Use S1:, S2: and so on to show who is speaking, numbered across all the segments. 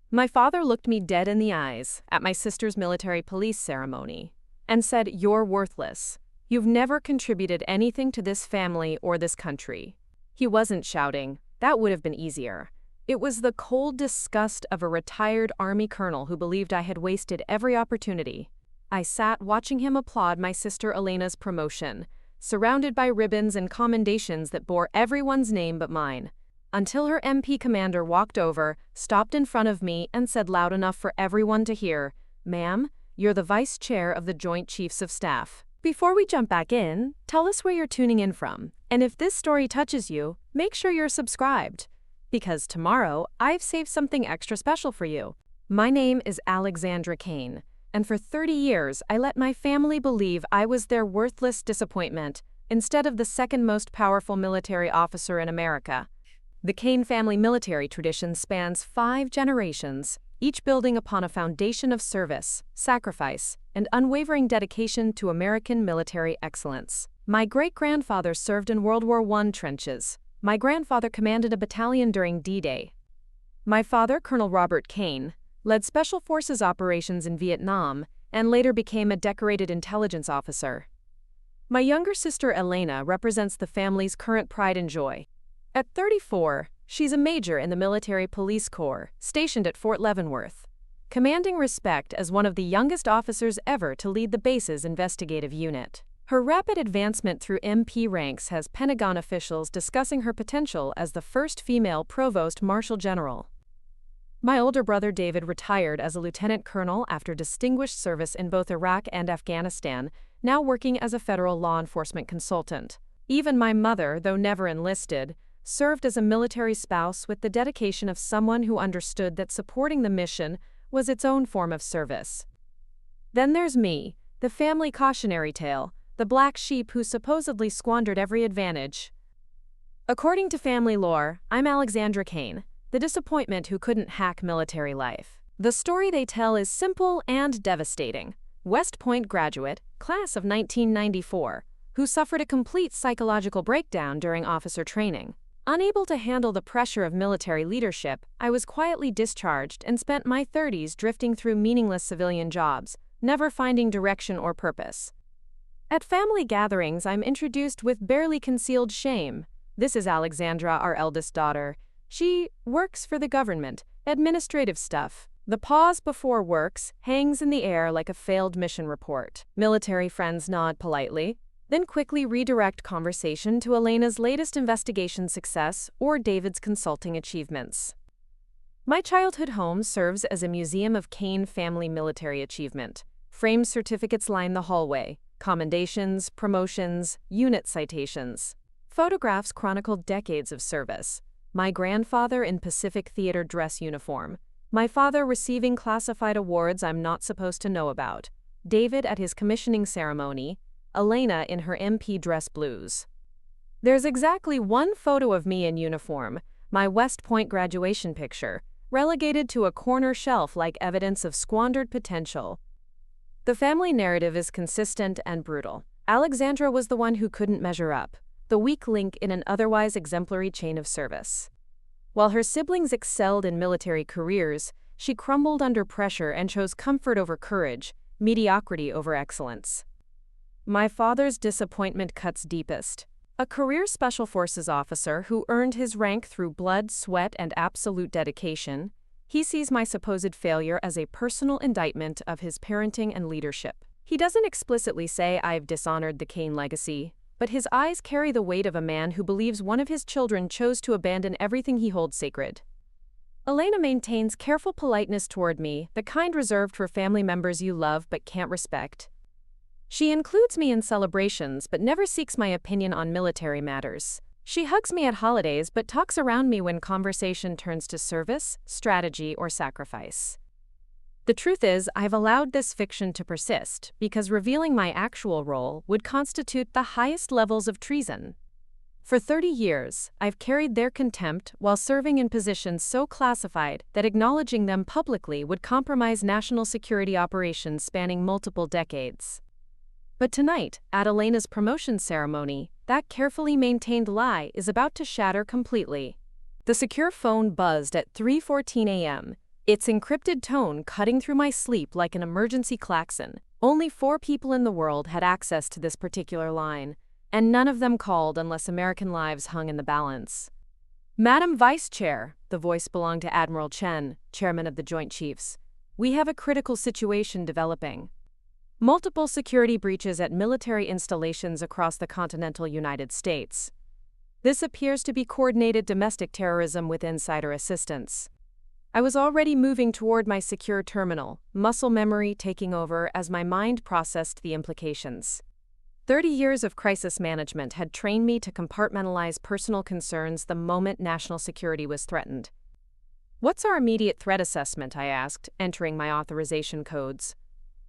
S1: My father looked me dead in the eyes at my sister's military police ceremony and said, "You're worthless. You've never contributed anything to this family or this country." He wasn't shouting. That would have been easier. It was the cold disgust of a retired Army colonel who believed I had wasted every opportunity. I sat watching him applaud my sister Elena's promotion, surrounded by ribbons and commendations that bore everyone's name but mine, until her MP commander walked over, stopped in front of me, and said loud enough for everyone to hear, "Ma'am, you're the Vice Chair of the Joint Chiefs of Staff." Before we jump back in, tell us where you're tuning in from, and if this story touches you, make sure you're subscribed, because tomorrow I've saved something extra special for you. My name is Alexandra Kane, and for 30 years I let my family believe I was their worthless disappointment instead of the second most powerful military officer in America. The Kane family military tradition spans 5 generations, each building upon a foundation of service, sacrifice, and unwavering dedication to American military excellence. My great-grandfather served in World War I trenches. My grandfather commanded a battalion during D-Day. My father, Colonel Robert Kane, led Special Forces operations in Vietnam and later became a decorated intelligence officer. My younger sister Elena represents the family's current pride and joy. At 34, she's a major in the Military Police Corps, stationed at Fort Leavenworth, commanding respect as one of the youngest officers ever to lead the base's investigative unit. Her rapid advancement through MP ranks has Pentagon officials discussing her potential as the first female provost marshal general. My older brother David retired as a lieutenant colonel after distinguished service in both Iraq and Afghanistan, now working as a federal law enforcement consultant. Even my mother, though never enlisted, served as a military spouse with the dedication of someone who understood that supporting the mission was its own form of service. Then there's me, the family cautionary tale, the black sheep who supposedly squandered every advantage. According to family lore, I'm Alexandra Kane, the disappointment who couldn't hack military life. The story they tell is simple and devastating. West Point graduate, class of 1994, who suffered a complete psychological breakdown during officer training. Unable to handle the pressure of military leadership, I was quietly discharged and spent my 30s drifting through meaningless civilian jobs, never finding direction or purpose. At family gatherings, I'm introduced with barely concealed shame. This is Alexandra, our eldest daughter. She works for the government, administrative stuff. The pause before works hangs in the air like a failed mission report. Military friends nod politely, then quickly redirect conversation to Elena's latest investigation success or David's consulting achievements. My childhood home serves as a museum of Kane family military achievement. Framed certificates line the hallway, commendations, promotions, unit citations. Photographs chronicle decades of service. My grandfather in Pacific Theater dress uniform. My father receiving classified awards I'm not supposed to know about. David at his commissioning ceremony. Elena in her MP dress blues. There's exactly one photo of me in uniform, my West Point graduation picture, relegated to a corner shelf like evidence of squandered potential. The family narrative is consistent and brutal. Alexandra was the one who couldn't measure up, the weak link in an otherwise exemplary chain of service. While her siblings excelled in military careers, she crumbled under pressure and chose comfort over courage, mediocrity over excellence. My father's disappointment cuts deepest. A career Special Forces officer who earned his rank through blood, sweat, and absolute dedication, he sees my supposed failure as a personal indictment of his parenting and leadership. He doesn't explicitly say I've dishonored the Kane legacy, but his eyes carry the weight of a man who believes one of his children chose to abandon everything he holds sacred. Elena maintains careful politeness toward me, the kind reserved for family members you love but can't respect. She includes me in celebrations but never seeks my opinion on military matters. She hugs me at holidays but talks around me when conversation turns to service, strategy, or sacrifice. The truth is, I've allowed this fiction to persist because revealing my actual role would constitute the highest levels of treason. For 30 years, I've carried their contempt while serving in positions so classified that acknowledging them publicly would compromise national security operations spanning multiple decades. But tonight, at Elena's promotion ceremony, that carefully maintained lie is about to shatter completely. The secure phone buzzed at 3:14 a.m., its encrypted tone cutting through my sleep like an emergency klaxon. Only 4 people in the world had access to this particular line, and none of them called unless American lives hung in the balance. "Madam Vice Chair," the voice belonged to Admiral Chen, chairman of the Joint Chiefs. "We have a critical situation developing. Multiple security breaches at military installations across the continental United States. This appears to be coordinated domestic terrorism with insider assistance." I was already moving toward my secure terminal, muscle memory taking over as my mind processed the implications. 30 years of crisis management had trained me to compartmentalize personal concerns the moment national security was threatened. "What's our immediate threat assessment?" I asked, entering my authorization codes.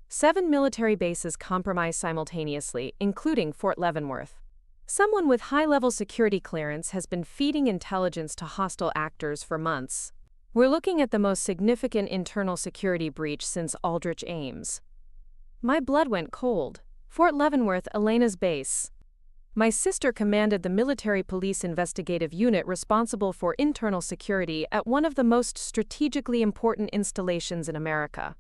S1: 7 military bases compromised simultaneously, including Fort Leavenworth. Someone with high-level security clearance has been feeding intelligence to hostile actors for months. We're looking at the most significant internal security breach since Aldrich Ames. My blood went cold. Fort Leavenworth, Elena's base. My sister commanded the military police investigative unit responsible for internal security at one of the most strategically important installations in America.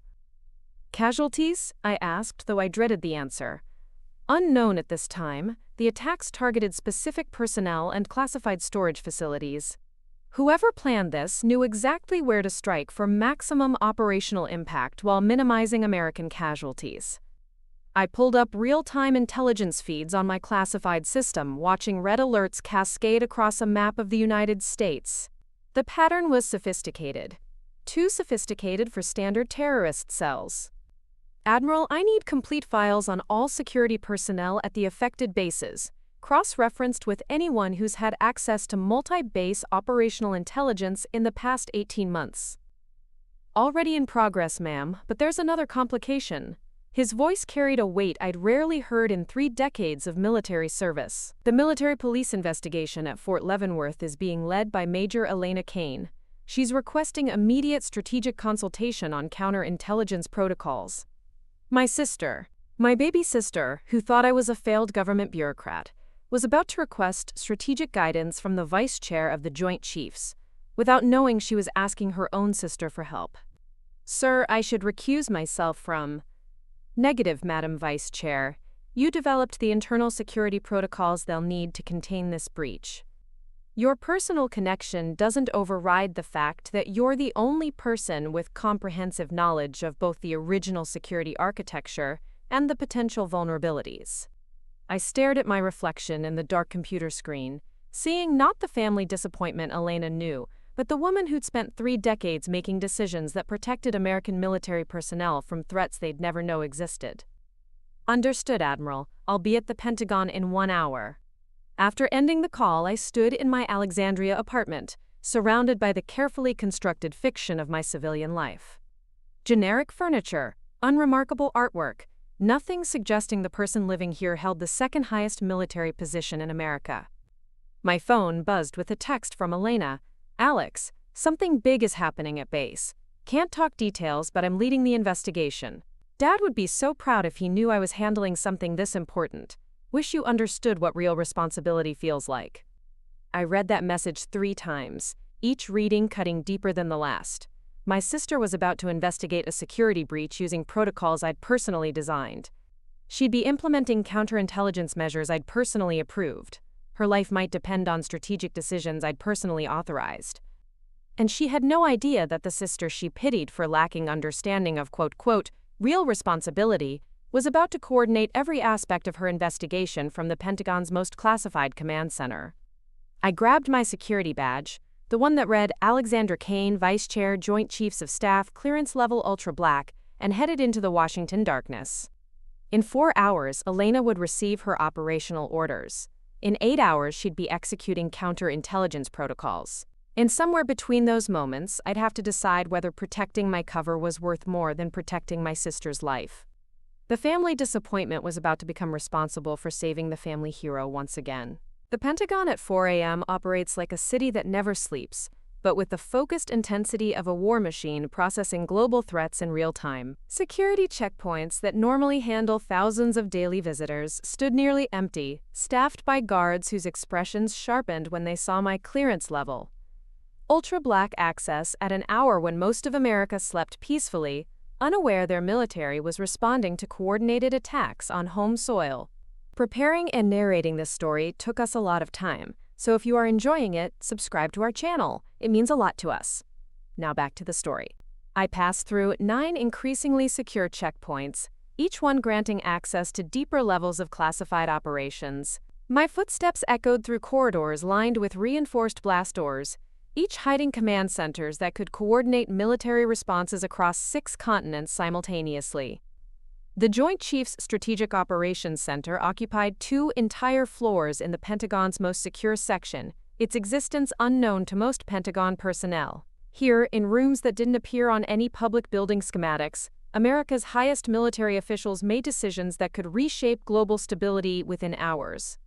S1: "Casualties?" I asked, though I dreaded the answer. Unknown at this time, the attacks targeted specific personnel and classified storage facilities. Whoever planned this knew exactly where to strike for maximum operational impact while minimizing American casualties. I pulled up real-time intelligence feeds on my classified system, watching red alerts cascade across a map of the United States. The pattern was sophisticated. Too sophisticated for standard terrorist cells. "Admiral, I need complete files on all security personnel at the affected bases, cross-referenced with anyone who's had access to multi-base operational intelligence in the past 18 months. "Already in progress, ma'am, but there's another complication." His voice carried a weight I'd rarely heard in 3 decades of military service. "The military police investigation at Fort Leavenworth is being led by Major Elena Kane. She's requesting immediate strategic consultation on counterintelligence protocols." My baby sister, who thought I was a failed government bureaucrat, was about to request strategic guidance from the vice chair of the Joint Chiefs, without knowing she was asking her own sister for help. "Sir, I should recuse myself from—" "Negative, Madam Vice Chair. You developed the internal security protocols they'll need to contain this breach. Your personal connection doesn't override the fact that you're the only person with comprehensive knowledge of both the original security architecture and the potential vulnerabilities." I stared at my reflection in the dark computer screen, seeing not the family disappointment Elena knew, but the woman who'd spent 3 decades making decisions that protected American military personnel from threats they'd never know existed. "Understood, Admiral. I'll be at the Pentagon in 1 hour." After ending the call, I stood in my Alexandria apartment, surrounded by the carefully constructed fiction of my civilian life. Generic furniture, unremarkable artwork, nothing suggesting the person living here held the second highest military position in America. My phone buzzed with a text from Elena. "Alex, something big is happening at base. Can't talk details, but I'm leading the investigation. Dad would be so proud if he knew I was handling something this important. Wish you understood what real responsibility feels like." I read that message 3 times, each reading cutting deeper than the last. My sister was about to investigate a security breach using protocols I'd personally designed. She'd be implementing counterintelligence measures I'd personally approved. Her life might depend on strategic decisions I'd personally authorized. And she had no idea that the sister she pitied for lacking understanding of quote, real responsibility was about to coordinate every aspect of her investigation from the Pentagon's most classified command center. I grabbed my security badge, the one that read Alexandra Kane, Vice Chair, Joint Chiefs of Staff, Clearance Level Ultra Black, and headed into the Washington darkness. In 4 hours, Elena would receive her operational orders. In 8 hours, she'd be executing counterintelligence protocols. And somewhere between those moments, I'd have to decide whether protecting my cover was worth more than protecting my sister's life. The family disappointment was about to become responsible for saving the family hero once again. The Pentagon at 4 a.m. operates like a city that never sleeps, but with the focused intensity of a war machine processing global threats in real time. Security checkpoints that normally handle thousands of daily visitors stood nearly empty, staffed by guards whose expressions sharpened when they saw my clearance level. ultra-black access at an hour when most of America slept peacefully, unaware their military was responding to coordinated attacks on home soil. Preparing and narrating this story took us a lot of time, so if you are enjoying it, subscribe to our channel. It means a lot to us. Now back to the story. I passed through 9 increasingly secure checkpoints, each one granting access to deeper levels of classified operations. My footsteps echoed through corridors lined with reinforced blast doors, each hiding command centers that could coordinate military responses across 6 continents simultaneously. The Joint Chiefs Strategic Operations Center occupied 2 entire floors in the Pentagon's most secure section, its existence unknown to most Pentagon personnel. Here, in rooms that didn't appear on any public building schematics, America's highest military officials made decisions that could reshape global stability within hours.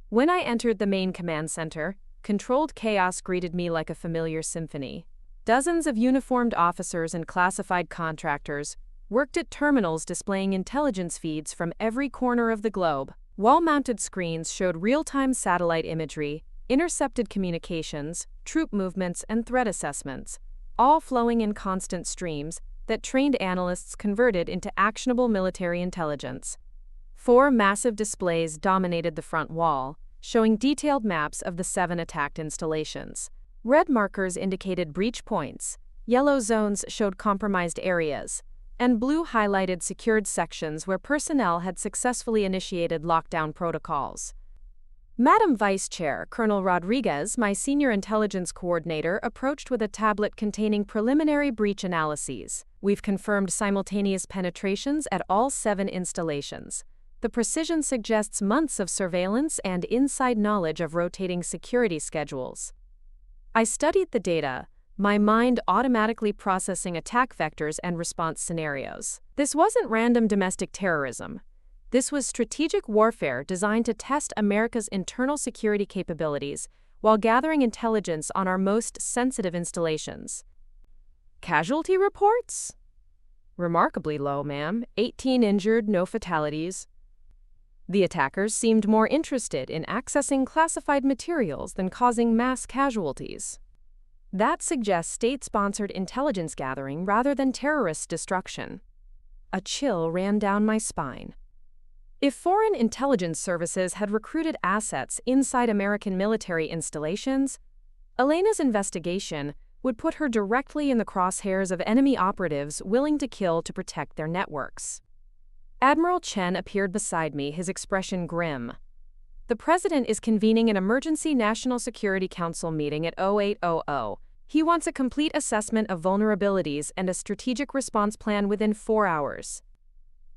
S1: When I entered the main command center, controlled chaos greeted me like a familiar symphony. Dozens of uniformed officers and classified contractors worked at terminals displaying intelligence feeds from every corner of the globe. Wall-mounted screens showed real-time satellite imagery, intercepted communications, troop movements, and threat assessments, all flowing in constant streams that trained analysts converted into actionable military intelligence. 4 massive displays dominated the front wall, showing detailed maps of the 7 attacked installations. Red markers indicated breach points, yellow zones showed compromised areas, and blue highlighted secured sections where personnel had successfully initiated lockdown protocols. Madam Vice Chair Colonel Rodriguez, my senior intelligence coordinator, approached with a tablet containing preliminary breach analyses. We've confirmed simultaneous penetrations at all 7 installations. The precision suggests months of surveillance and inside knowledge of rotating security schedules. I studied the data, my mind automatically processing attack vectors and response scenarios. This wasn't random domestic terrorism. This was strategic warfare designed to test America's internal security capabilities while gathering intelligence on our most sensitive installations. Casualty reports? Remarkably low, ma'am. 18 injured, no fatalities. The attackers seemed more interested in accessing classified materials than causing mass casualties. That suggests state-sponsored intelligence gathering rather than terrorist destruction. A chill ran down my spine. If foreign intelligence services had recruited assets inside American military installations, Elena's investigation would put her directly in the crosshairs of enemy operatives willing to kill to protect their networks. Admiral Chen appeared beside me, his expression grim. The President is convening an emergency National Security Council meeting at 0800. He wants a complete assessment of vulnerabilities and a strategic response plan within 4 hours.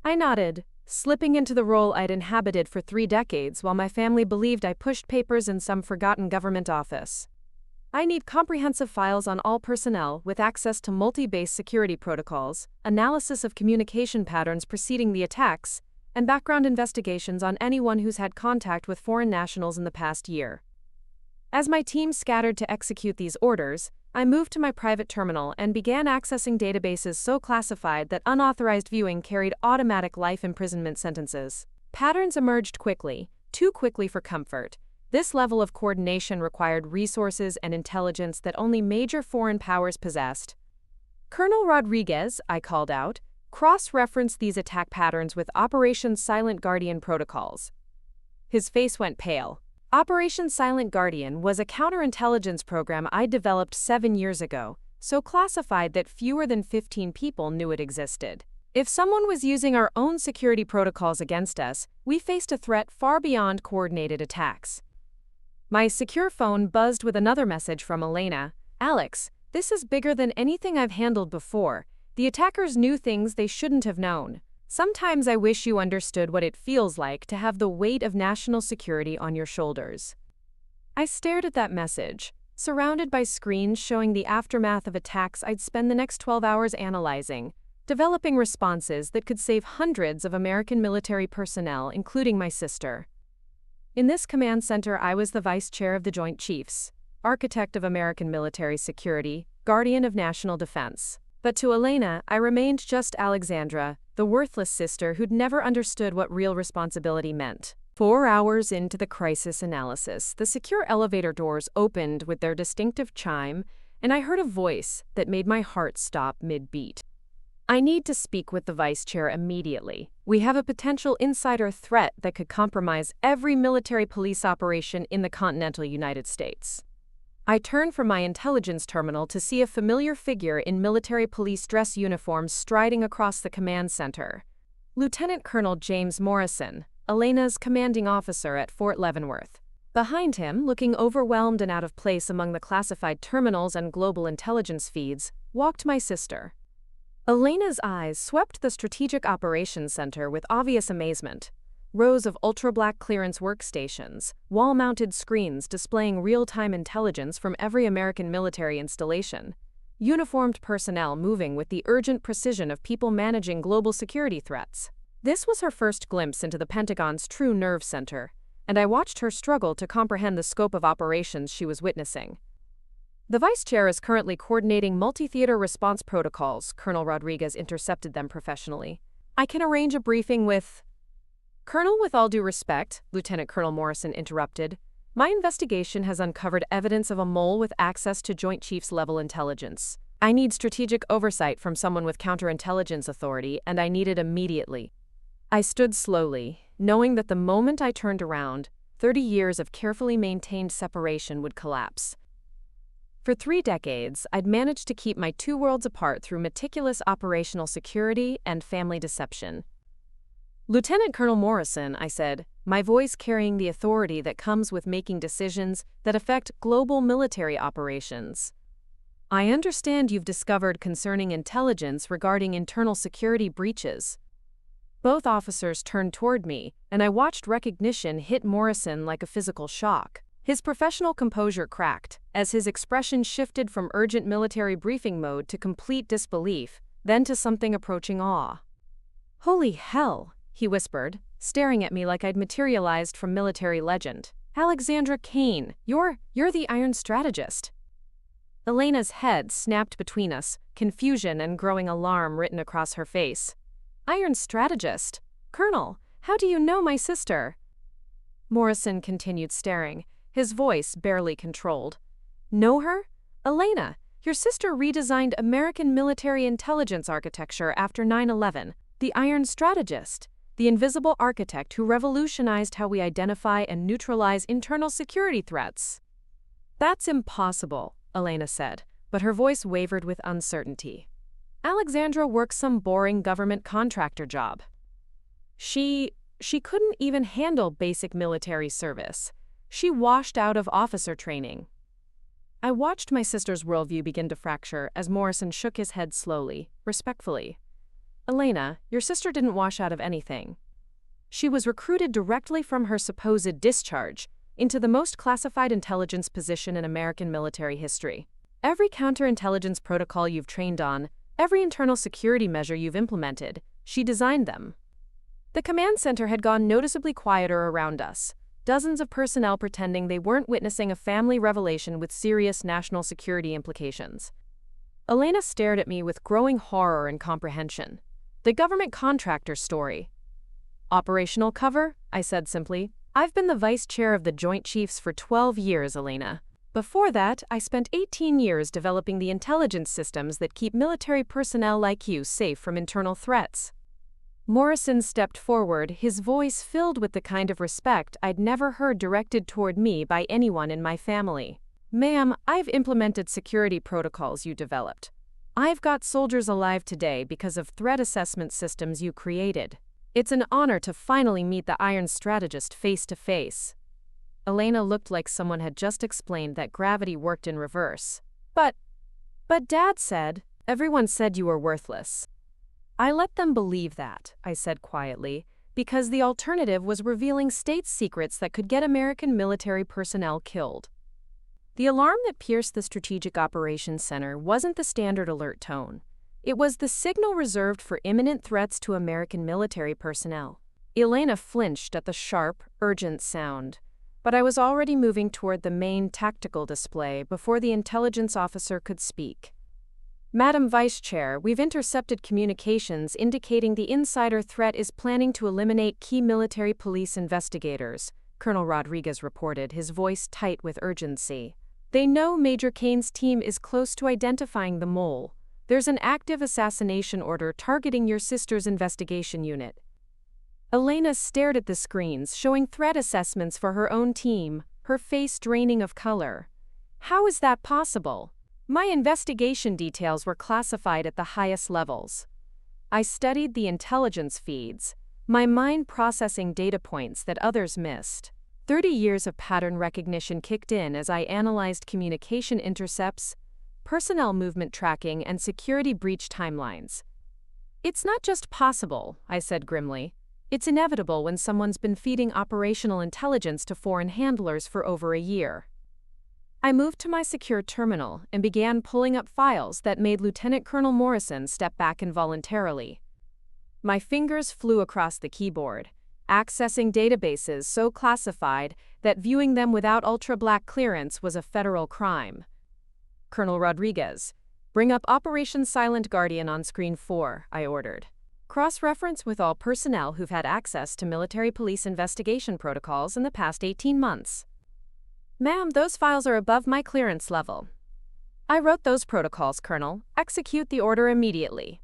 S1: I nodded, slipping into the role I'd inhabited for 3 decades while my family believed I pushed papers in some forgotten government office. I need comprehensive files on all personnel with access to multi-base security protocols, analysis of communication patterns preceding the attacks, and background investigations on anyone who's had contact with foreign nationals in the past year. As my team scattered to execute these orders, I moved to my private terminal and began accessing databases so classified that unauthorized viewing carried automatic life imprisonment sentences. Patterns emerged quickly, too quickly for comfort. This level of coordination required resources and intelligence that only major foreign powers possessed. Colonel Rodriguez, I called out, cross-referenced these attack patterns with Operation Silent Guardian protocols. His face went pale. Operation Silent Guardian was a counterintelligence program I developed 7 years ago, so classified that fewer than 15 people knew it existed. If someone was using our own security protocols against us, we faced a threat far beyond coordinated attacks. My secure phone buzzed with another message from Elena. Alex, this is bigger than anything I've handled before. The attackers knew things they shouldn't have known. Sometimes I wish you understood what it feels like to have the weight of national security on your shoulders. I stared at that message, surrounded by screens showing the aftermath of attacks I'd spend the next 12 hours analyzing, developing responses that could save hundreds of American military personnel, including my sister. In this command center, I was the vice chair of the Joint Chiefs, architect of American military security, guardian of national defense. But to Elena, I remained just Alexandra, the worthless sister who'd never understood what real responsibility meant. 4 hours into the crisis analysis, the secure elevator doors opened with their distinctive chime, and I heard a voice that made my heart stop mid-beat. I need to speak with the vice chair immediately. We have a potential insider threat that could compromise every military police operation in the continental United States. I turned from my intelligence terminal to see a familiar figure in military police dress uniforms striding across the command center. Lieutenant Colonel James Morrison, Elena's commanding officer at Fort Leavenworth. Behind him, looking overwhelmed and out of place among the classified terminals and global intelligence feeds, walked my sister. Elena's eyes swept the Strategic Operations Center with obvious amazement. Rows of ultra-black clearance workstations, wall-mounted screens displaying real-time intelligence from every American military installation, uniformed personnel moving with the urgent precision of people managing global security threats. This was her first glimpse into the Pentagon's true nerve center, and I watched her struggle to comprehend the scope of operations she was witnessing. The vice chair is currently coordinating multi-theater response protocols, Colonel Rodriguez intercepted them professionally. I can arrange a briefing with... Colonel, with all due respect, Lieutenant Colonel Morrison interrupted, my investigation has uncovered evidence of a mole with access to Joint Chiefs level intelligence. I need strategic oversight from someone with counterintelligence authority, and I need it immediately. I stood slowly, knowing that the moment I turned around, 30 years of carefully maintained separation would collapse. For 3 decades, I'd managed to keep my two worlds apart through meticulous operational security and family deception. Lieutenant Colonel Morrison, I said, my voice carrying the authority that comes with making decisions that affect global military operations. I understand you've discovered concerning intelligence regarding internal security breaches. Both officers turned toward me, and I watched recognition hit Morrison like a physical shock. His professional composure cracked, as his expression shifted from urgent military briefing mode to complete disbelief, then to something approaching awe. Holy hell, he whispered, staring at me like I'd materialized from military legend. Alexandra Kane, you're the Iron Strategist. Elena's head snapped between us, confusion and growing alarm written across her face. Iron Strategist? Colonel, how do you know my sister? Morrison continued staring, his voice barely controlled. Know her? Elena, your sister redesigned American military intelligence architecture after 9/11. The Iron Strategist, the invisible architect who revolutionized how we identify and neutralize internal security threats. That's impossible, Elena said, but her voice wavered with uncertainty. Alexandra works some boring government contractor job. She couldn't even handle basic military service. She washed out of officer training. I watched my sister's worldview begin to fracture as Morrison shook his head slowly, respectfully. Elena, your sister didn't wash out of anything. She was recruited directly from her supposed discharge into the most classified intelligence position in American military history. Every counterintelligence protocol you've trained on, every internal security measure you've implemented, she designed them. The command center had gone noticeably quieter around us, dozens of personnel pretending they weren't witnessing a family revelation with serious national security implications. Elena stared at me with growing horror and comprehension. The government contractor story. Operational cover? I said simply. I've been the vice chair of the Joint Chiefs for 12 years, Elena. Before that, I spent 18 years developing the intelligence systems that keep military personnel like you safe from internal threats. Morrison stepped forward, his voice filled with the kind of respect I'd never heard directed toward me by anyone in my family. Ma'am, I've implemented security protocols you developed. I've got soldiers alive today because of threat assessment systems you created. It's an honor to finally meet the Iron Strategist face to face. Elena looked like someone had just explained that gravity worked in reverse. But Dad said, everyone said you were worthless. I let them believe that, I said quietly, because the alternative was revealing state secrets that could get American military personnel killed. The alarm that pierced the Strategic Operations Center wasn't the standard alert tone. It was the signal reserved for imminent threats to American military personnel. Elena flinched at the sharp, urgent sound, but I was already moving toward the main tactical display before the intelligence officer could speak. Madam Vice Chair, we've intercepted communications indicating the insider threat is planning to eliminate key military police investigators, Colonel Rodriguez reported, his voice tight with urgency. They know Major Kane's team is close to identifying the mole. There's an active assassination order targeting your sister's investigation unit. Elena stared at the screens, showing threat assessments for her own team, her face draining of color. How is that possible? My investigation details were classified at the highest levels. I studied the intelligence feeds, my mind processing data points that others missed. 30 years of pattern recognition kicked in as I analyzed communication intercepts, personnel movement tracking, and security breach timelines. It's not just possible, I said grimly. It's inevitable when someone's been feeding operational intelligence to foreign handlers for over a year. I moved to my secure terminal and began pulling up files that made Lieutenant Colonel Morrison step back involuntarily. My fingers flew across the keyboard, accessing databases so classified that viewing them without ultra-black clearance was a federal crime. Colonel Rodriguez, bring up Operation Silent Guardian on screen 4, I ordered. Cross-reference with all personnel who've had access to military police investigation protocols in the past 18 months. Ma'am, those files are above my clearance level. I wrote those protocols, Colonel. Execute the order immediately.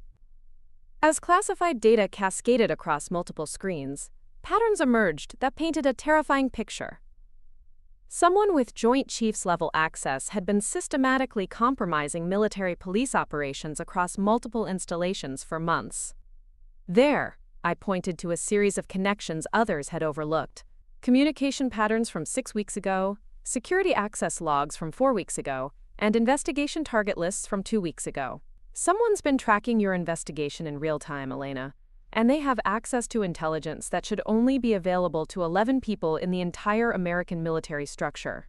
S1: As classified data cascaded across multiple screens, patterns emerged that painted a terrifying picture. Someone with Joint Chiefs-level access had been systematically compromising military police operations across multiple installations for months. There, I pointed to a series of connections others had overlooked. Communication patterns from 6 weeks ago, security access logs from 4 weeks ago, and investigation target lists from 2 weeks ago. Someone's been tracking your investigation in real time, Elena, and they have access to intelligence that should only be available to 11 people in the entire American military structure.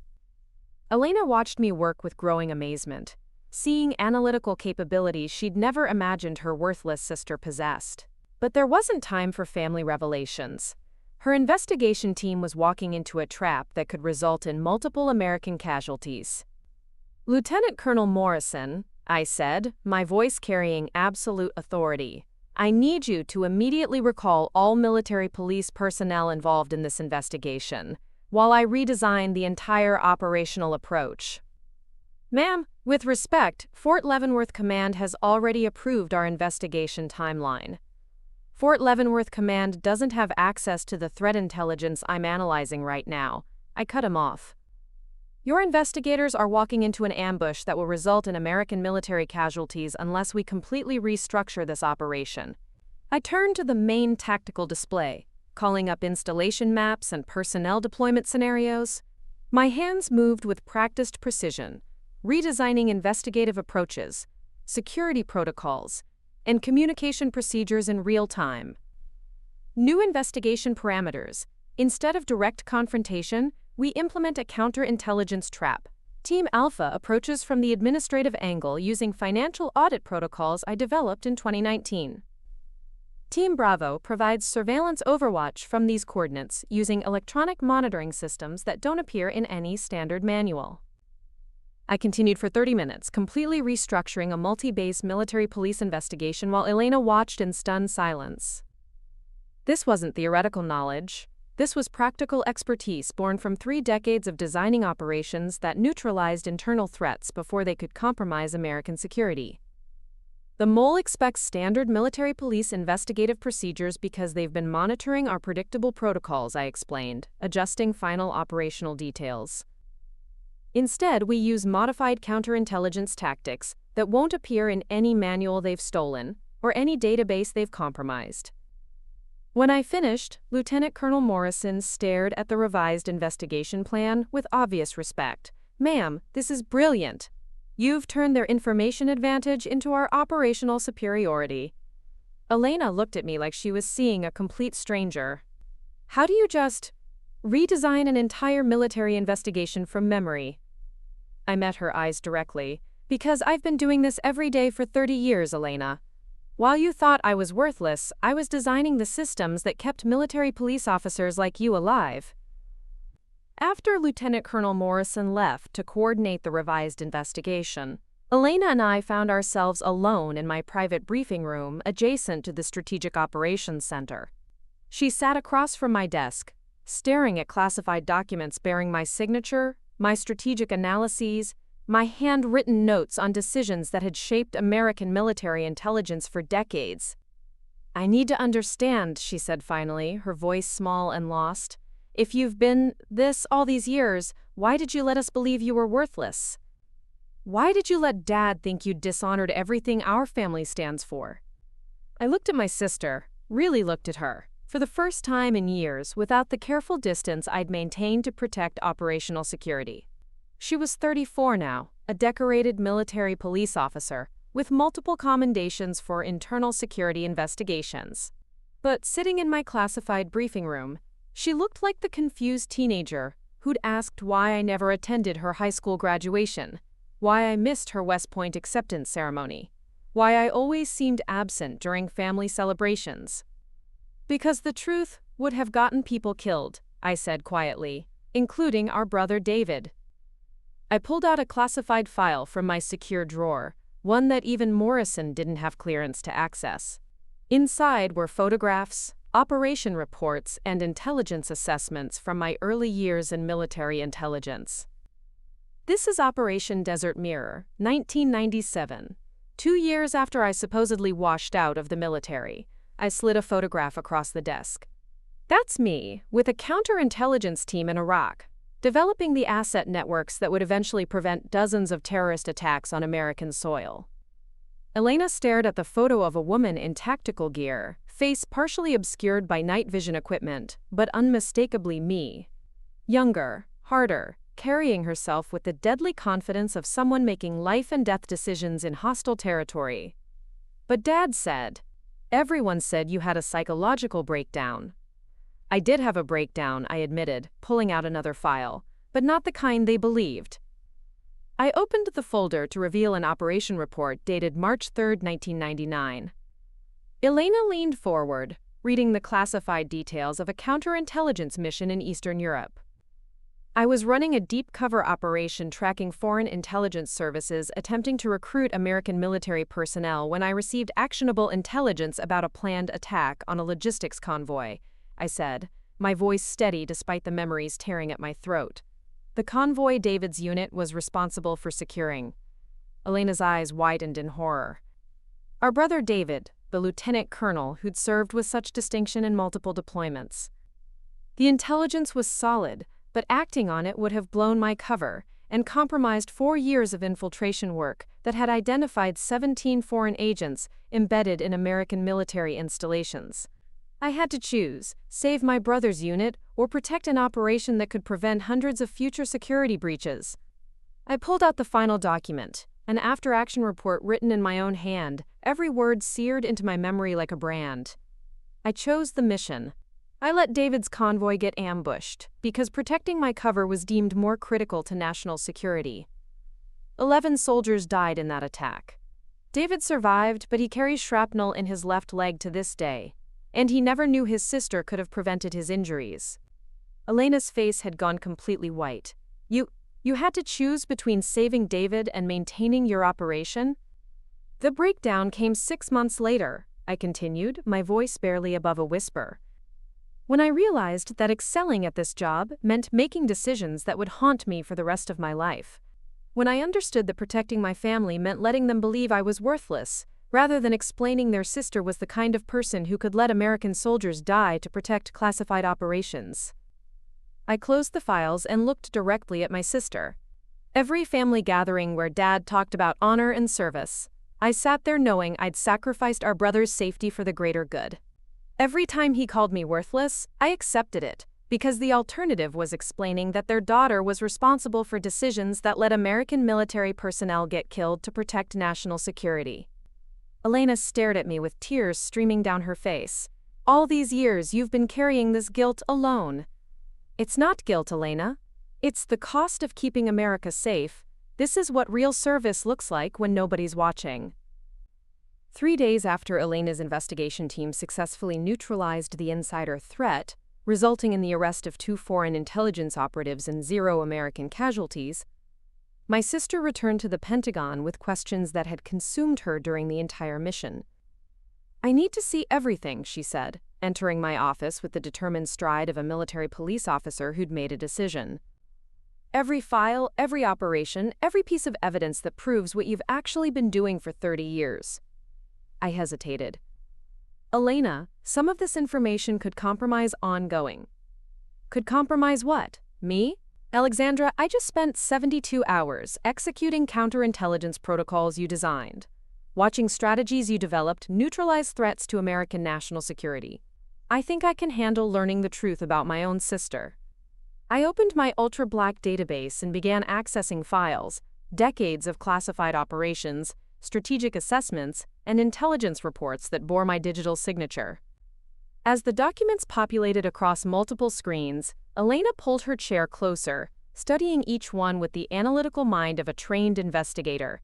S1: Elena watched me work with growing amazement, seeing analytical capabilities she'd never imagined her worthless sister possessed. But there wasn't time for family revelations. Her investigation team was walking into a trap that could result in multiple American casualties. Lieutenant Colonel Morrison, I said, my voice carrying absolute authority, I need you to immediately recall all military police personnel involved in this investigation, while I redesign the entire operational approach. Ma'am, with respect, Fort Leavenworth Command has already approved our investigation timeline. Fort Leavenworth Command doesn't have access to the threat intelligence I'm analyzing right now. I cut him off. Your investigators are walking into an ambush that will result in American military casualties unless we completely restructure this operation. I turned to the main tactical display, calling up installation maps and personnel deployment scenarios. My hands moved with practiced precision, redesigning investigative approaches, security protocols, and communication procedures in real time. New investigation parameters. Instead of direct confrontation, we implement a counterintelligence trap. Team Alpha approaches from the administrative angle using financial audit protocols I developed in 2019. Team Bravo provides surveillance overwatch from these coordinates using electronic monitoring systems that don't appear in any standard manual. I continued for 30 minutes, completely restructuring a multi-base military police investigation while Elena watched in stunned silence. This wasn't theoretical knowledge. This was practical expertise born from 3 decades of designing operations that neutralized internal threats before they could compromise American security. The mole expects standard military police investigative procedures because they've been monitoring our predictable protocols, I explained, adjusting final operational details. Instead, we use modified counterintelligence tactics that won't appear in any manual they've stolen or any database they've compromised. When I finished, Lieutenant Colonel Morrison stared at the revised investigation plan with obvious respect. Ma'am, this is brilliant. You've turned their information advantage into our operational superiority. Elena looked at me like she was seeing a complete stranger. How do you just redesign an entire military investigation from memory? I met her eyes directly. Because I've been doing this every day for 30 years, Elena. While you thought I was worthless, I was designing the systems that kept military police officers like you alive. After Lieutenant Colonel Morrison left to coordinate the revised investigation, Elena and I found ourselves alone in my private briefing room adjacent to the Strategic Operations Center. She sat across from my desk, staring at classified documents bearing my signature, my strategic analyses, my handwritten notes on decisions that had shaped American military intelligence for decades. "I need to understand," she said finally, her voice small and lost. "If you've been this all these years, why did you let us believe you were worthless? Why did you let Dad think you dishonored everything our family stands for?" I looked at my sister, really looked at her, for the first time in years without the careful distance I'd maintained to protect operational security. She was 34 now, a decorated military police officer, with multiple commendations for internal security investigations. But sitting in my classified briefing room, she looked like the confused teenager who'd asked why I never attended her high school graduation, why I missed her West Point acceptance ceremony, why I always seemed absent during family celebrations. "Because the truth would have gotten people killed," I said quietly, "including our brother David." I pulled out a classified file from my secure drawer, one that even Morrison didn't have clearance to access. Inside were photographs, operation reports, and intelligence assessments from my early years in military intelligence. "This is Operation Desert Mirror, 1997. 2 years after I supposedly washed out of the military." I slid a photograph across the desk. "That's me, with a counterintelligence team in Iraq, developing the asset networks that would eventually prevent dozens of terrorist attacks on American soil." Elena stared at the photo of a woman in tactical gear, face partially obscured by night vision equipment, but unmistakably me. Younger, harder, carrying herself with the deadly confidence of someone making life-and-death decisions in hostile territory. "But Dad said, everyone said you had a psychological breakdown." "I did have a breakdown," I admitted, pulling out another file, "but not the kind they believed." I opened the folder to reveal an operation report dated March 3, 1999. Elena leaned forward, reading the classified details of a counterintelligence mission in Eastern Europe. "I was running a deep cover operation tracking foreign intelligence services attempting to recruit American military personnel when I received actionable intelligence about a planned attack on a logistics convoy," I said, my voice steady despite the memories tearing at my throat. "The convoy David's unit was responsible for securing." Elena's eyes widened in horror. "Our brother David, the lieutenant colonel who'd served with such distinction in multiple deployments. The intelligence was solid, but acting on it would have blown my cover and compromised 4 years of infiltration work that had identified 17 foreign agents embedded in American military installations. I had to choose, save my brother's unit or protect an operation that could prevent hundreds of future security breaches." I pulled out the final document, an after-action report written in my own hand, every word seared into my memory like a brand. I chose the mission. I let David's convoy get ambushed because protecting my cover was deemed more critical to national security. 11 soldiers died in that attack. David survived, but he carries shrapnel in his left leg to this day, and he never knew his sister could have prevented his injuries. Elena's face had gone completely white. You had to choose between saving David and maintaining your operation?" "The breakdown came 6 months later," I continued, my voice barely above a whisper. "When I realized that excelling at this job meant making decisions that would haunt me for the rest of my life. When I understood that protecting my family meant letting them believe I was worthless, rather than explaining their sister was the kind of person who could let American soldiers die to protect classified operations." I closed the files and looked directly at my sister. Every family gathering where Dad talked about honor and service, I sat there knowing I'd sacrificed our brother's safety for the greater good. Every time he called me worthless, I accepted it, because the alternative was explaining that their daughter was responsible for decisions that let American military personnel get killed to protect national security. Elena stared at me with tears streaming down her face. "All these years you've been carrying this guilt alone." "It's not guilt, Elena. It's the cost of keeping America safe. This is what real service looks like when nobody's watching." 3 days after Elena's investigation team successfully neutralized the insider threat, resulting in the arrest of 2 foreign intelligence operatives and 0 American casualties, My sister returned to the Pentagon with questions that had consumed her during the entire mission. "I need to see everything," she said, entering my office with the determined stride of a military police officer who'd made a decision. "Every file, every operation, every piece of evidence that proves what you've actually been doing for 30 years. I hesitated. "Elena, some of this information could compromise ongoing." "Could compromise what? Me?" "Alexandra, I just spent 72 hours executing counterintelligence protocols you designed, watching strategies you developed neutralize threats to American national security. I think I can handle learning the truth about my own sister." I opened my ultra-black database and began accessing files, decades of classified operations, strategic assessments, and intelligence reports that bore my digital signature. As the documents populated across multiple screens, Elena pulled her chair closer, studying each one with the analytical mind of a trained investigator.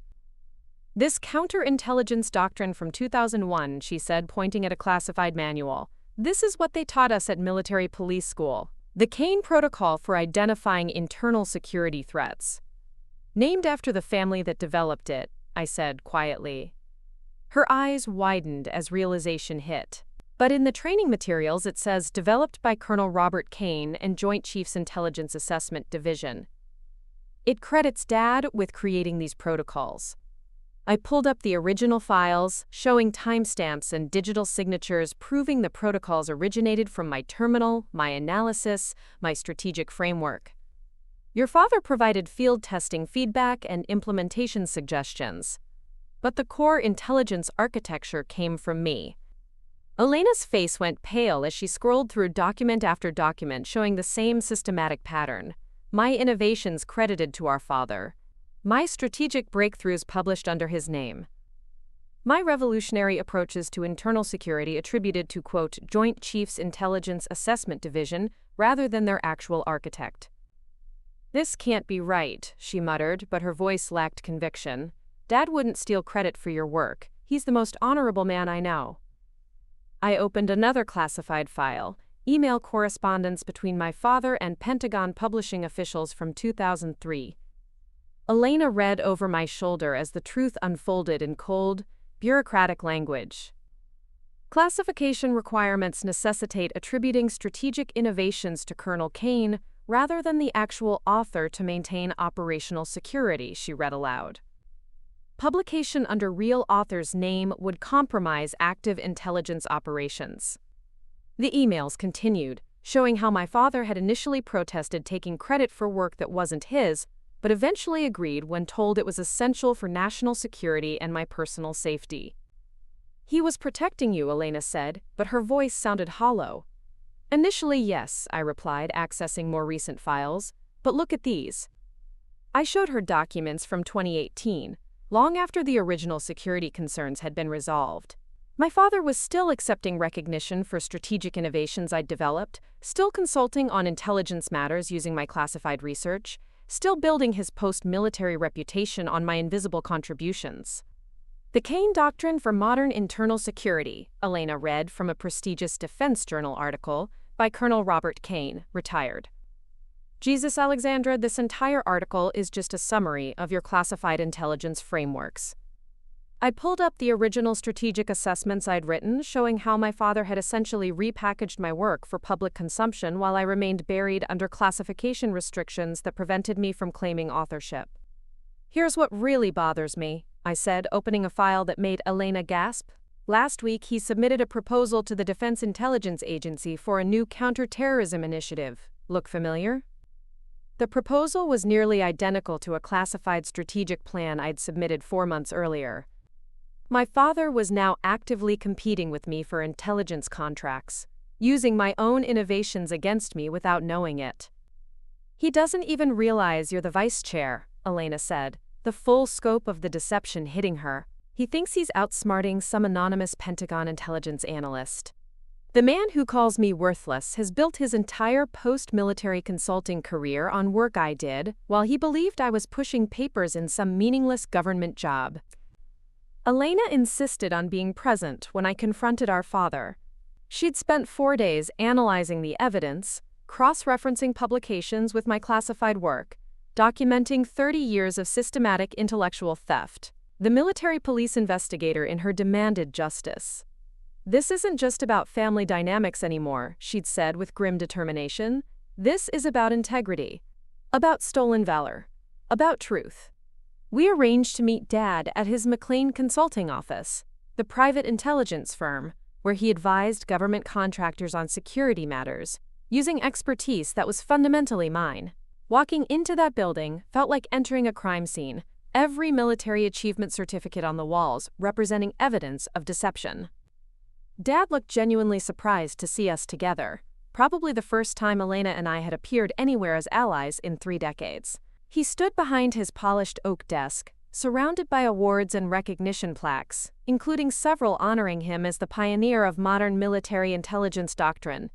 S1: "This counterintelligence doctrine from 2001, she said, pointing at a classified manual. "This is what they taught us at military police school. The Kane Protocol for identifying internal security threats. Named after the family that developed it," I said quietly. Her eyes widened as realization hit. "But in the training materials it says developed by Colonel Robert Kane and Joint Chiefs Intelligence Assessment Division. It credits Dad with creating these protocols." I pulled up the original files, showing timestamps and digital signatures proving the protocols originated from my terminal, my analysis, my strategic framework. "Your father provided field testing feedback and implementation suggestions, but the core intelligence architecture came from me." Elena's face went pale as she scrolled through document after document showing the same systematic pattern. My innovations credited to our father. My strategic breakthroughs published under his name. My revolutionary approaches to internal security attributed to, quote, Joint Chiefs Intelligence Assessment Division rather than their actual architect. "This can't be right," she muttered, but her voice lacked conviction. "Dad wouldn't steal credit for your work. He's the most honorable man I know." I opened another classified file, email correspondence between my father and Pentagon publishing officials from 2003. Elena read over my shoulder as the truth unfolded in cold, bureaucratic language. "Classification requirements necessitate attributing strategic innovations to Colonel Kane rather than the actual author to maintain operational security," she read aloud. "Publication under real author's name would compromise active intelligence operations." The emails continued, showing how my father had initially protested taking credit for work that wasn't his, but eventually agreed when told it was essential for national security and my personal safety. "He was protecting you," Elena said, but her voice sounded hollow. "Initially, yes," I replied, accessing more recent files, "but look at these." I showed her documents from 2018, long after the original security concerns had been resolved. My father was still accepting recognition for strategic innovations I'd developed, still consulting on intelligence matters using my classified research, still building his post-military reputation on my invisible contributions. "The Kane Doctrine for Modern Internal Security," Elena read from a prestigious Defense Journal article by Colonel Robert Kane, retired. "Jesus, Alexandra, this entire article is just a summary of your classified intelligence frameworks." I pulled up the original strategic assessments I'd written, showing how my father had essentially repackaged my work for public consumption while I remained buried under classification restrictions that prevented me from claiming authorship. "Here's what really bothers me," I said, opening a file that made Elena gasp. "Last week, he submitted a proposal to the Defense Intelligence Agency for a new counterterrorism initiative. Look familiar?" The proposal was nearly identical to a classified strategic plan I'd submitted 4 months earlier. My father was now actively competing with me for intelligence contracts, using my own innovations against me without knowing it. "He doesn't even realize you're the vice chair," Elena said, the full scope of the deception hitting her. "He thinks he's outsmarting some anonymous Pentagon intelligence analyst. The man who calls me worthless has built his entire post-military consulting career on work I did while he believed I was pushing papers in some meaningless government job." Elena insisted on being present when I confronted our father. She'd spent 4 days analyzing the evidence, cross-referencing publications with my classified work, documenting 30 years of systematic intellectual theft. The military police investigator in her demanded justice. "This isn't just about family dynamics anymore," she'd said with grim determination. "This is about integrity, about stolen valor, about truth." We arranged to meet Dad at his McLean Consulting office, the private intelligence firm, where he advised government contractors on security matters, using expertise that was fundamentally mine. Walking into that building felt like entering a crime scene, every military achievement certificate on the walls representing evidence of deception. Dad looked genuinely surprised to see us together, probably the first time Elena and I had appeared anywhere as allies in 3 decades. He stood behind his polished oak desk, surrounded by awards and recognition plaques, including several honoring him as the pioneer of modern military intelligence doctrine.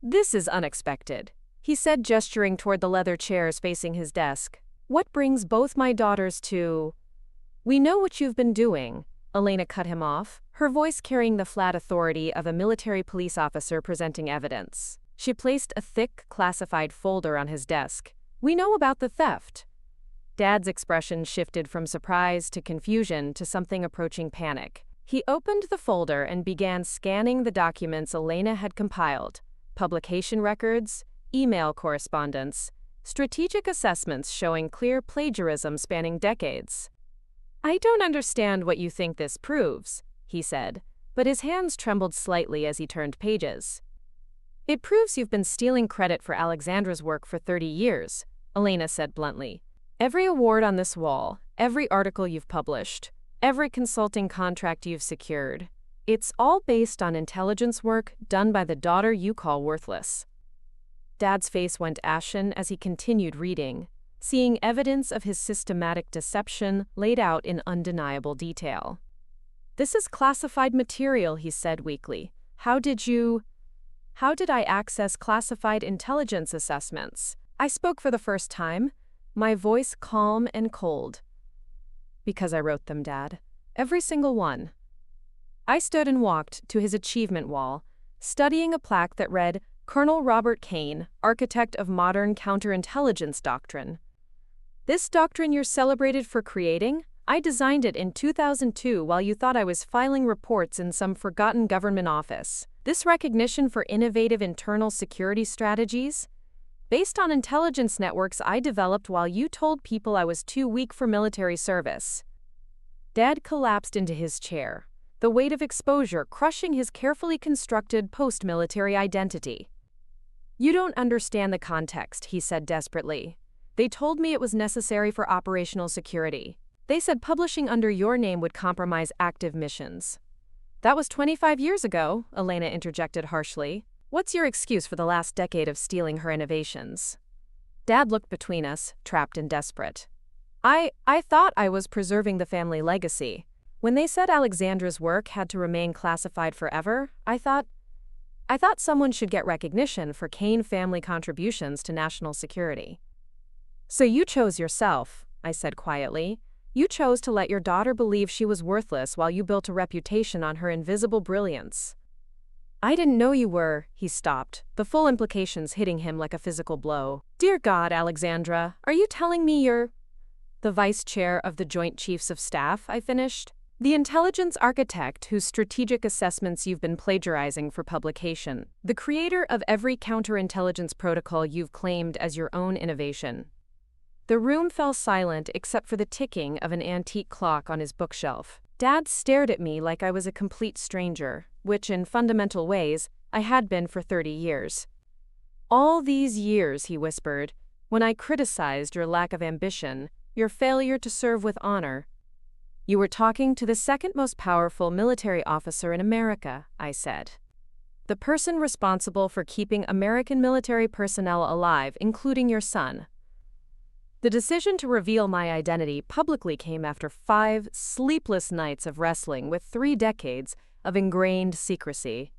S1: "This is unexpected," he said, gesturing toward the leather chairs facing his desk. "What brings both my daughters to—" "We know what you've been doing," Elena cut him off, her voice carrying the flat authority of a military police officer presenting evidence. She placed a thick, classified folder on his desk. "We know about the theft." Dad's expression shifted from surprise to confusion to something approaching panic. He opened the folder and began scanning the documents Elena had compiled: publication records, email correspondence, strategic assessments showing clear plagiarism spanning decades. "I don't understand what you think this proves," he said, but his hands trembled slightly as he turned pages. "It proves you've been stealing credit for Alexandra's work for 30 years, Elena said bluntly. "Every award on this wall, every article you've published, every consulting contract you've secured, it's all based on intelligence work done by the daughter you call worthless." Dad's face went ashen as he continued reading, seeing evidence of his systematic deception laid out in undeniable detail. "This is classified material," he said weakly. How did I access classified intelligence assessments?" I spoke for the first time, my voice calm and cold. "Because I wrote them, Dad. Every single one." I stood and walked to his achievement wall, studying a plaque that read, "Colonel Robert Kane, architect of modern counterintelligence doctrine." "This doctrine you're celebrated for creating? I designed it in 2002 while you thought I was filing reports in some forgotten government office. This recognition for innovative internal security strategies? Based on intelligence networks I developed while you told people I was too weak for military service." Dad collapsed into his chair, the weight of exposure crushing his carefully constructed post-military identity. "You don't understand the context," he said desperately. "They told me it was necessary for operational security. They said publishing under your name would compromise active missions." "That was 25 years ago," Elena interjected harshly. "What's your excuse for the last decade of stealing her innovations?" Dad looked between us, trapped and desperate. I thought I was preserving the family legacy. When they said Alexandra's work had to remain classified forever, I thought someone should get recognition for Kane family contributions to national security." "So you chose yourself," I said quietly. "You chose to let your daughter believe she was worthless while you built a reputation on her invisible brilliance." "I didn't know you were," he stopped, the full implications hitting him like a physical blow. "Dear God, Alexandra, are you telling me you're—" "The vice chair of the Joint Chiefs of Staff," I finished. "The intelligence architect whose strategic assessments you've been plagiarizing for publication. The creator of every counterintelligence protocol you've claimed as your own innovation." The room fell silent except for the ticking of an antique clock on his bookshelf. Dad stared at me like I was a complete stranger, which in fundamental ways I had been for 30 years. "All these years," he whispered, "when I criticized your lack of ambition, your failure to serve with honor." "You were talking to the second most powerful military officer in America," I said. "The person responsible for keeping American military personnel alive, including your son." The decision to reveal my identity publicly came after 5 sleepless nights of wrestling with 3 decades of ingrained secrecy.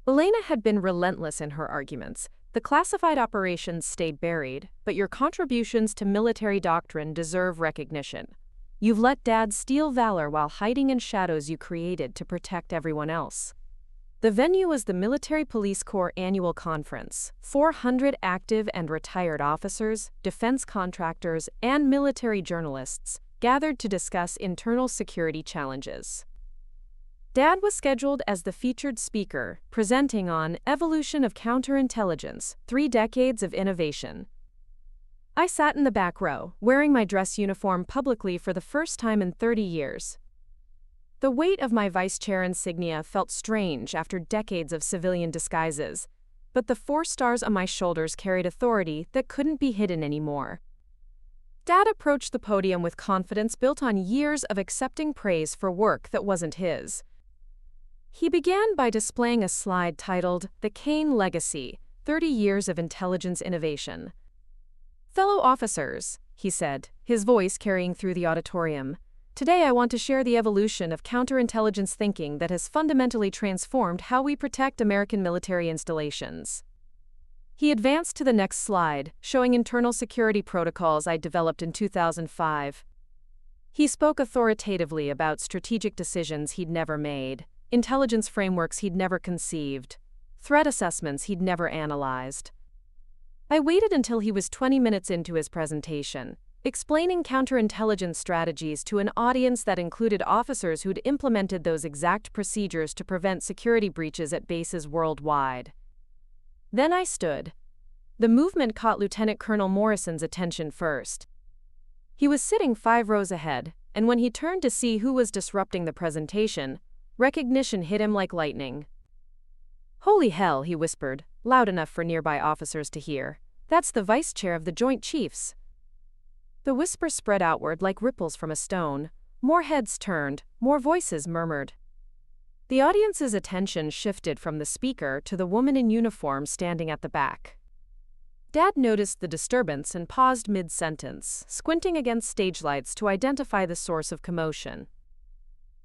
S1: Elena had been relentless in her arguments. "The classified operations stayed buried, but your contributions to military doctrine deserve recognition. You've let Dad steal valor while hiding in shadows you created to protect everyone else." The venue was the Military Police Corps Annual Conference. 400 active and retired officers, defense contractors, and military journalists gathered to discuss internal security challenges. Dad was scheduled as the featured speaker, presenting on Evolution of Counterintelligence, 3 Decades of Innovation. I sat in the back row, wearing my dress uniform publicly for the first time in 30 years. The weight of my vice chair insignia felt strange after decades of civilian disguises, but the 4 stars on my shoulders carried authority that couldn't be hidden anymore. Dad approached the podium with confidence built on years of accepting praise for work that wasn't his. He began by displaying a slide titled, "The Kane Legacy, 30 Years of Intelligence Innovation." "Fellow officers," he said, his voice carrying through the auditorium, "today I want to share the evolution of counterintelligence thinking that has fundamentally transformed how we protect American military installations." He advanced to the next slide, showing internal security protocols I'd developed in 2005. He spoke authoritatively about strategic decisions he'd never made, intelligence frameworks he'd never conceived, threat assessments he'd never analyzed. I waited until he was 20 minutes into his presentation, explaining counterintelligence strategies to an audience that included officers who'd implemented those exact procedures to prevent security breaches at bases worldwide. Then I stood. The movement caught Lieutenant Colonel Morrison's attention first. He was sitting 5 rows ahead, and when he turned to see who was disrupting the presentation, recognition hit him like lightning. "Holy hell," he whispered, loud enough for nearby officers to hear. "That's the vice chair of the Joint Chiefs." The whisper spread outward like ripples from a stone. More heads turned, more voices murmured. The audience's attention shifted from the speaker to the woman in uniform standing at the back. Dad noticed the disturbance and paused mid-sentence, squinting against stage lights to identify the source of commotion.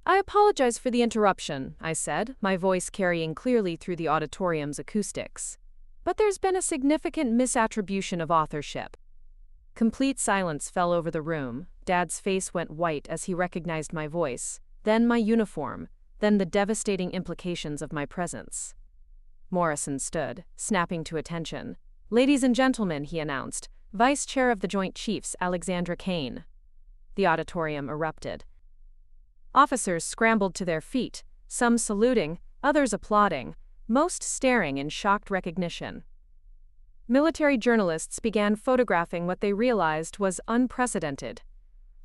S1: "I apologize for the interruption," I said, my voice carrying clearly through the auditorium's acoustics. "But there's been a significant misattribution of authorship." Complete silence fell over the room. Dad's face went white as he recognized my voice, then my uniform, then the devastating implications of my presence. Morrison stood, snapping to attention. "Ladies and gentlemen," he announced, "Vice Chair of the Joint Chiefs, Alexandra Kane." The auditorium erupted. Officers scrambled to their feet, some saluting, others applauding, most staring in shocked recognition. Military journalists began photographing what they realized was unprecedented.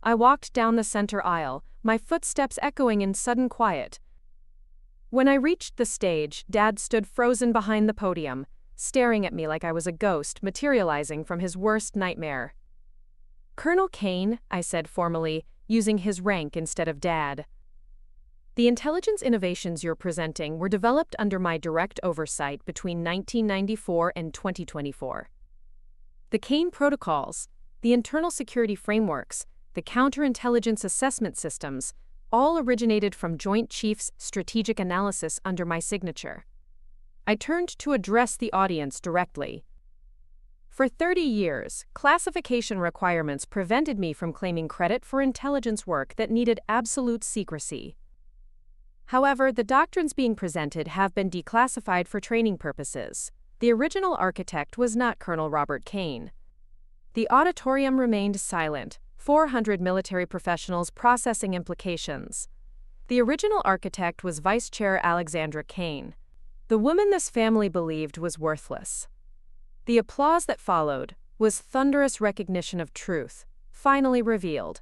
S1: I walked down the center aisle, my footsteps echoing in sudden quiet. When I reached the stage, Dad stood frozen behind the podium, staring at me like I was a ghost materializing from his worst nightmare. "Colonel Kane," I said formally, using his rank instead of Dad. "The intelligence innovations you're presenting were developed under my direct oversight between 1994 and 2024. The Kane protocols, the internal security frameworks, the counterintelligence assessment systems, all originated from Joint Chiefs strategic analysis under my signature." I turned to address the audience directly. For 30 years, classification requirements prevented me from claiming credit for intelligence work that needed absolute secrecy. However, the doctrines being presented have been declassified for training purposes. The original architect was not Colonel Robert Kane. The auditorium remained silent, 400 military professionals processing implications. The original architect was Vice Chair Alexandra Kane. The woman this family believed was worthless. The applause that followed was thunderous recognition of truth, finally revealed.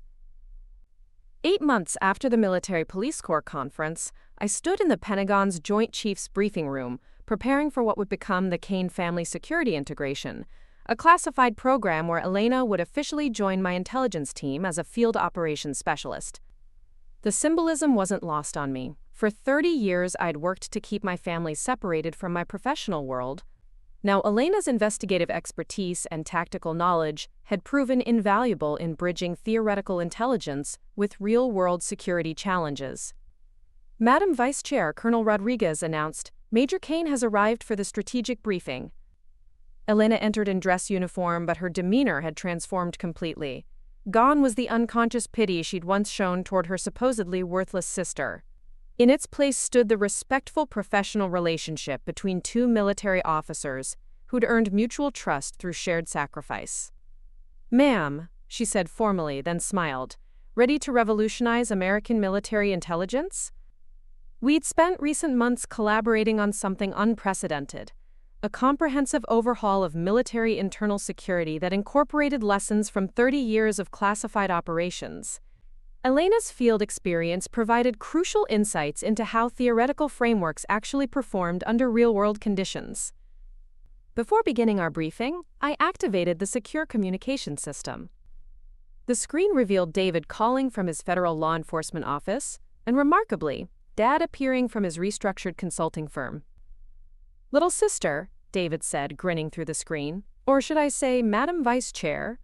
S1: 8 months after the Military Police Corps conference, I stood in the Pentagon's Joint Chiefs briefing room, preparing for what would become the Kane Family Security Integration, a classified program where Elena would officially join my intelligence team as a field operations specialist. The symbolism wasn't lost on me. For 30 years, I'd worked to keep my family separated from my professional world. Now, Elena's investigative expertise and tactical knowledge had proven invaluable in bridging theoretical intelligence with real-world security challenges. "Madam Vice Chair," Colonel Rodriguez announced, "Major Kane has arrived for the strategic briefing." Elena entered in dress uniform, but her demeanor had transformed completely. Gone was the unconscious pity she'd once shown toward her supposedly worthless sister. In its place stood the respectful professional relationship between two military officers who'd earned mutual trust through shared sacrifice. "Ma'am," she said formally, then smiled, "ready to revolutionize American military intelligence?" We'd spent recent months collaborating on something unprecedented, a comprehensive overhaul of military internal security that incorporated lessons from 30 years of classified operations. Elena's field experience provided crucial insights into how theoretical frameworks actually performed under real-world conditions. Before beginning our briefing, I activated the secure communication system. The screen revealed David calling from his federal law enforcement office, and remarkably, Dad appearing from his restructured consulting firm. "Little sister," David said, grinning through the screen, "or should I say, Madam Vice Chair?"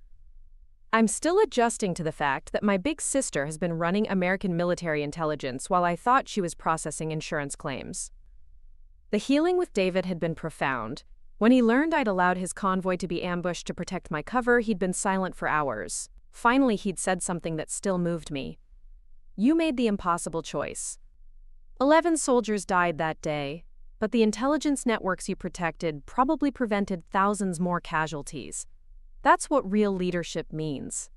S1: I'm still adjusting to the fact that my big sister has been running American military intelligence while I thought she was processing insurance claims. The healing with David had been profound. When he learned I'd allowed his convoy to be ambushed to protect my cover, he'd been silent for hours. Finally, he'd said something that still moved me. "You made the impossible choice. 11 soldiers died that day, but the intelligence networks you protected probably prevented thousands more casualties. That's what real leadership means."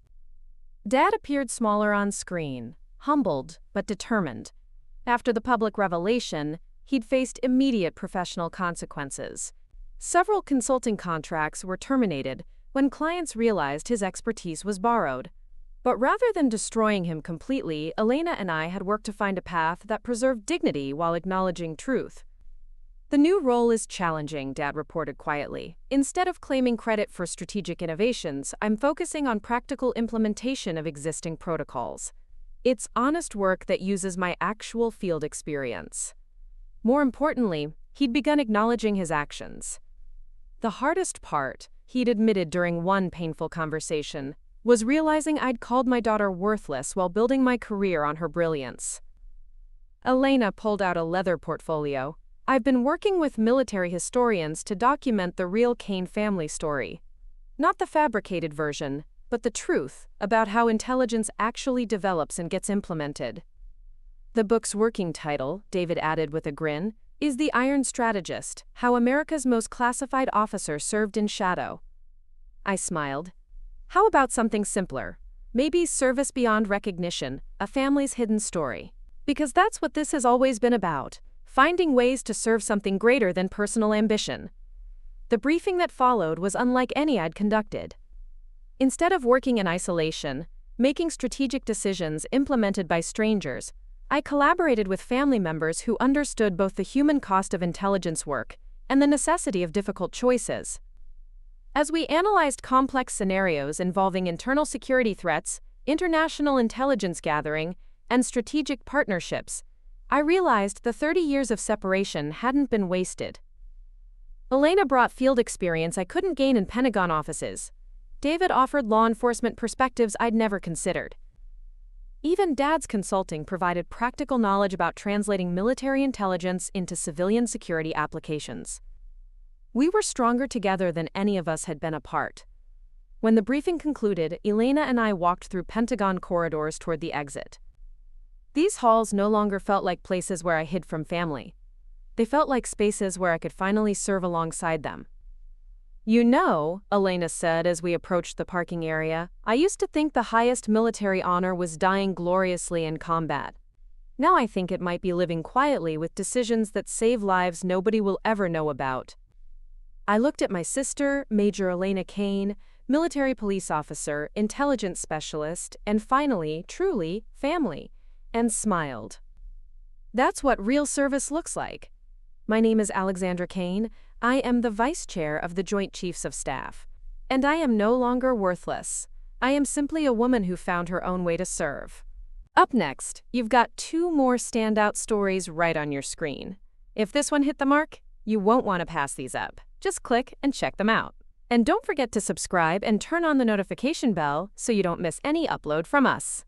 S1: Dad appeared smaller on screen, humbled but determined. After the public revelation, he'd faced immediate professional consequences. Several consulting contracts were terminated when clients realized his expertise was borrowed. But rather than destroying him completely, Elena and I had worked to find a path that preserved dignity while acknowledging truth. "The new role is challenging," Dad reported quietly. "Instead of claiming credit for strategic innovations, I'm focusing on practical implementation of existing protocols. It's honest work that uses my actual field experience." More importantly, he'd begun acknowledging his actions. The hardest part, he'd admitted during one painful conversation, was realizing I'd called my daughter worthless while building my career on her brilliance. Elena pulled out a leather portfolio. "I've been working with military historians to document the real Kane family story. Not the fabricated version, but the truth about how intelligence actually develops and gets implemented." The book's working title, David added with a grin, is The Iron Strategist: How America's Most Classified Officer Served in Shadow. I smiled. "How about something simpler? Maybe Service Beyond Recognition, a family's hidden story. Because that's what this has always been about, finding ways to serve something greater than personal ambition." The briefing that followed was unlike any I'd conducted. Instead of working in isolation, making strategic decisions implemented by strangers, I collaborated with family members who understood both the human cost of intelligence work and the necessity of difficult choices. As we analyzed complex scenarios involving internal security threats, international intelligence gathering, and strategic partnerships, I realized the 30 years of separation hadn't been wasted. Elena brought field experience I couldn't gain in Pentagon offices. David offered law enforcement perspectives I'd never considered. Even Dad's consulting provided practical knowledge about translating military intelligence into civilian security applications. We were stronger together than any of us had been apart. When the briefing concluded, Elena and I walked through Pentagon corridors toward the exit. These halls no longer felt like places where I hid from family. They felt like spaces where I could finally serve alongside them. "You know," Elena said as we approached the parking area, "I used to think the highest military honor was dying gloriously in combat. Now I think it might be living quietly with decisions that save lives nobody will ever know about." I looked at my sister, Major Elena Kane, military police officer, intelligence specialist, and finally, truly, family, and smiled. That's what real service looks like. My name is Alexandra Kane. I am the Vice Chair of the Joint Chiefs of Staff. And I am no longer worthless. I am simply a woman who found her own way to serve. Up next, you've got 2 more standout stories right on your screen. If this one hit the mark, you won't want to pass these up. Just click and check them out. And don't forget to subscribe and turn on the notification bell so you don't miss any upload from us.